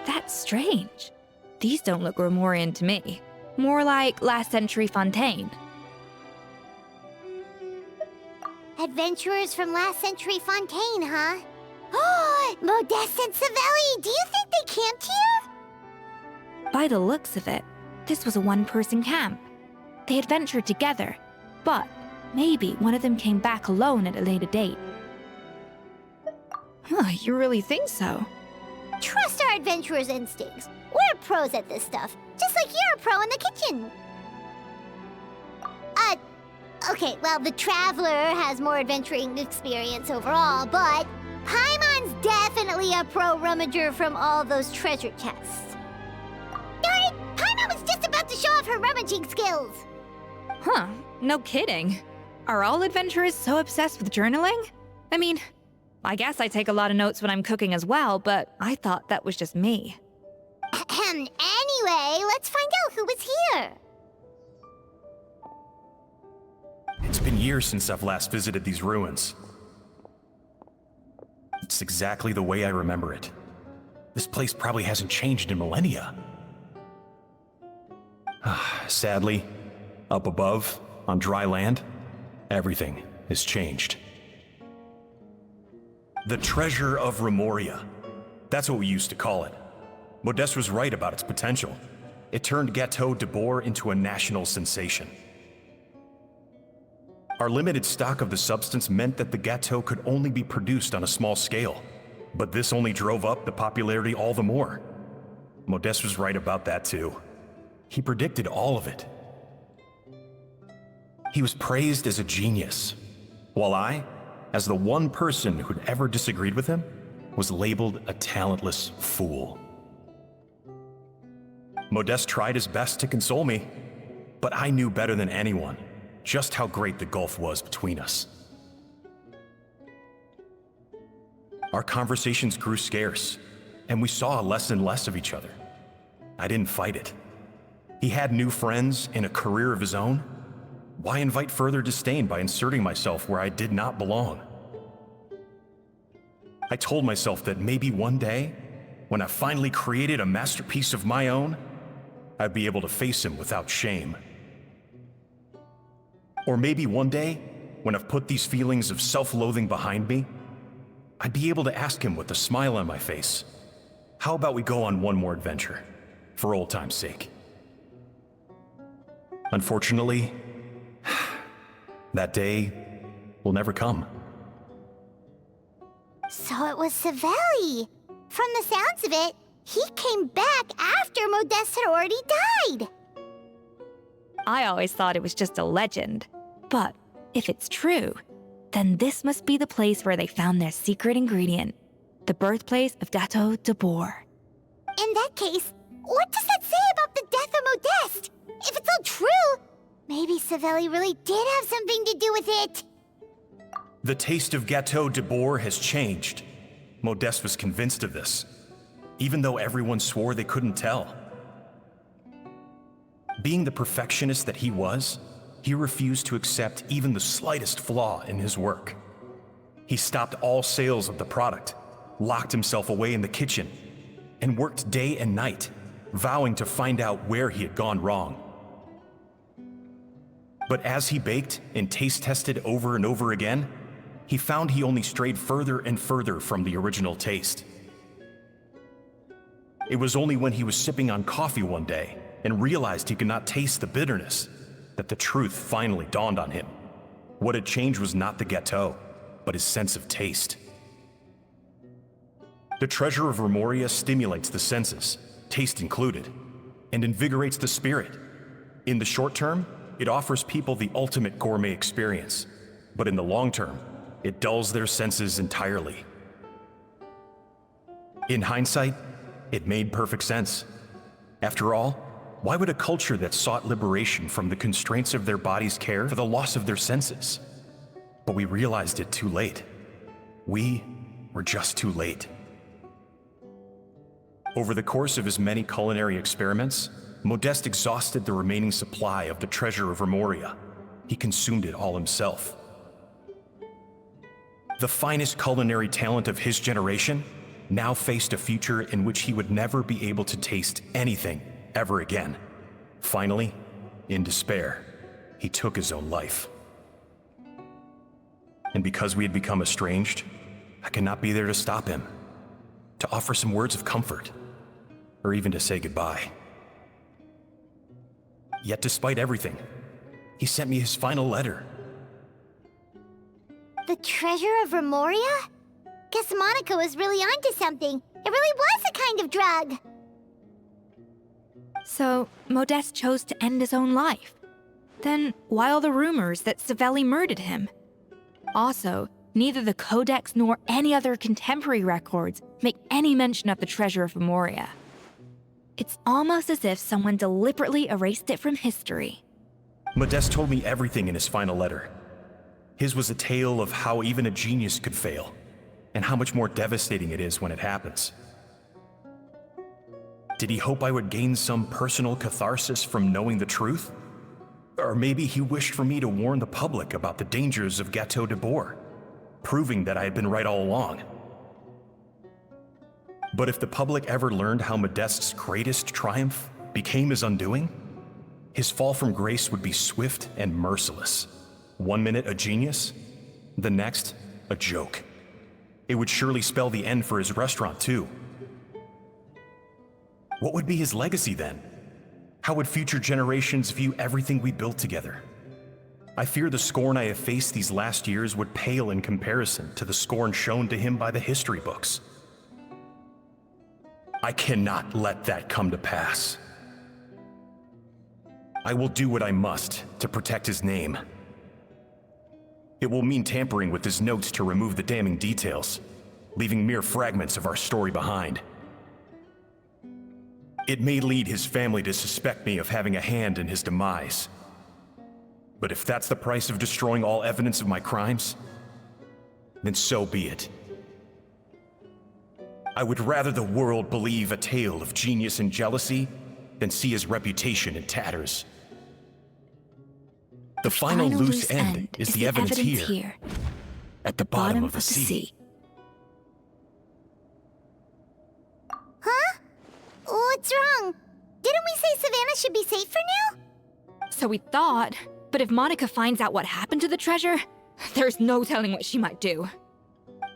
That's strange. These don't look Romorian to me. More like last century Fontaine. Adventurers from last century Fontaine, huh? Oh, Modeste and Savelli, do you think they camped here? By the looks of it, this was a one-person camp. They adventured together, but maybe one of them came back alone at a later date. Huh, you really think so? Trust our adventurers' instincts. We're pros at this stuff, just like you're a pro in the kitchen. Okay, well, the Traveler has more adventuring experience overall, but Paimon's definitely a pro rummager from all those treasure chests. Darn it! Paimon was just about to show off her rummaging skills! Huh, no kidding. Are all adventurers so obsessed with journaling? I mean, I guess I take a lot of notes when I'm cooking as well, but I thought that was just me. Anyway, let's find out who was here. It's been years since I've last visited these ruins. It's exactly the way I remember it. This place probably hasn't changed in millennia. Sadly, up above, on dry land, everything has changed. The treasure of Remoria. That's what we used to call it. Modeste was right about its potential. It turned Gateau Debord into a national sensation. Our limited stock of the substance meant that the Gateau could only be produced on a small scale, but this only drove up the popularity all the more. Modeste was right about that too. He predicted all of it. He was praised as a genius, while I, as the one person who'd ever disagreed with him, was labeled a talentless fool. Modeste tried his best to console me, but I knew better than anyone just how great the gulf was between us. Our conversations grew scarce, and we saw less and less of each other. I didn't fight it. He had new friends and a career of his own. Why invite further disdain by inserting myself where I did not belong? I told myself that maybe one day, when I finally created a masterpiece of my own, I'd be able to face him without shame. Or maybe one day, when I've put these feelings of self-loathing behind me, I'd be able to ask him with a smile on my face, how about we go on one more adventure, for old time's sake? Unfortunately, that day will never come. So it was Savelli. From the sounds of it, he came back after Modeste had already died. I always thought it was just a legend. But if it's true, then this must be the place where they found their secret ingredient, the birthplace of Gateau Debord. In that case, what does that say about the death of Modeste? If it's all true, maybe Savelli really did have something to do with it. The taste of Gateau Debord has changed. Modeste was convinced of this, even though everyone swore they couldn't tell. Being the perfectionist that he was, he refused to accept even the slightest flaw in his work. He stopped all sales of the product, locked himself away in the kitchen, and worked day and night, vowing to find out where he had gone wrong. But as he baked and taste tested over and over again, he found he only strayed further and further from the original taste. It was only when he was sipping on coffee one day and realized he could not taste the bitterness that the truth finally dawned on him. What had changed was not the Gateau, but his sense of taste. The treasure of Remoria stimulates the senses, taste included, and invigorates the spirit. In the short term, it offers people the ultimate gourmet experience, but in the long term, it dulls their senses entirely. In hindsight, it made perfect sense. After all, why would a culture that sought liberation from the constraints of their bodies care for the loss of their senses? But we realized it too late. We were just too late. Over the course of his many culinary experiments, Modeste exhausted the remaining supply of the treasure of Remoria. He consumed it all himself. The finest culinary talent of his generation, now faced a future in which he would never be able to taste anything ever again. Finally, in despair, he took his own life. And because we had become estranged, I could not be there to stop him, to offer some words of comfort, or even to say goodbye. Yet despite everything, he sent me his final letter. The treasure of Remoria? Guess Monica was really onto something. It really was a kind of drug. So, Modeste chose to end his own life. Then, why all the rumors that Savelli murdered him? Also, neither the Codex nor any other contemporary records make any mention of the treasure of Remoria. It's almost as if someone deliberately erased it from history. Modeste told me everything in his final letter. His was a tale of how even a genius could fail, and how much more devastating it is when it happens. Did he hope I would gain some personal catharsis from knowing the truth? Or maybe he wished for me to warn the public about the dangers of Gateau Debord, proving that I had been right all along. But if the public ever learned how Modeste's greatest triumph became his undoing, his fall from grace would be swift and merciless. 1 minute a genius, the next a joke. It would surely spell the end for his restaurant too. What would be his legacy then? How would future generations view everything we built together? I fear the scorn I have faced these last years would pale in comparison to the scorn shown to him by the history books. I cannot let that come to pass. I will do what I must to protect his name. It will mean tampering with his notes to remove the damning details, leaving mere fragments of our story behind. It may lead his family to suspect me of having a hand in his demise. But if that's the price of destroying all evidence of my crimes, then so be it. I would rather the world believe a tale of genius and jealousy than see his reputation in tatters. The final loose end is the evidence here, at the bottom of the sea. Huh? What's wrong? Didn't we say Savannah should be safe for now? So we thought, but if Monica finds out what happened to the treasure, there's no telling what she might do.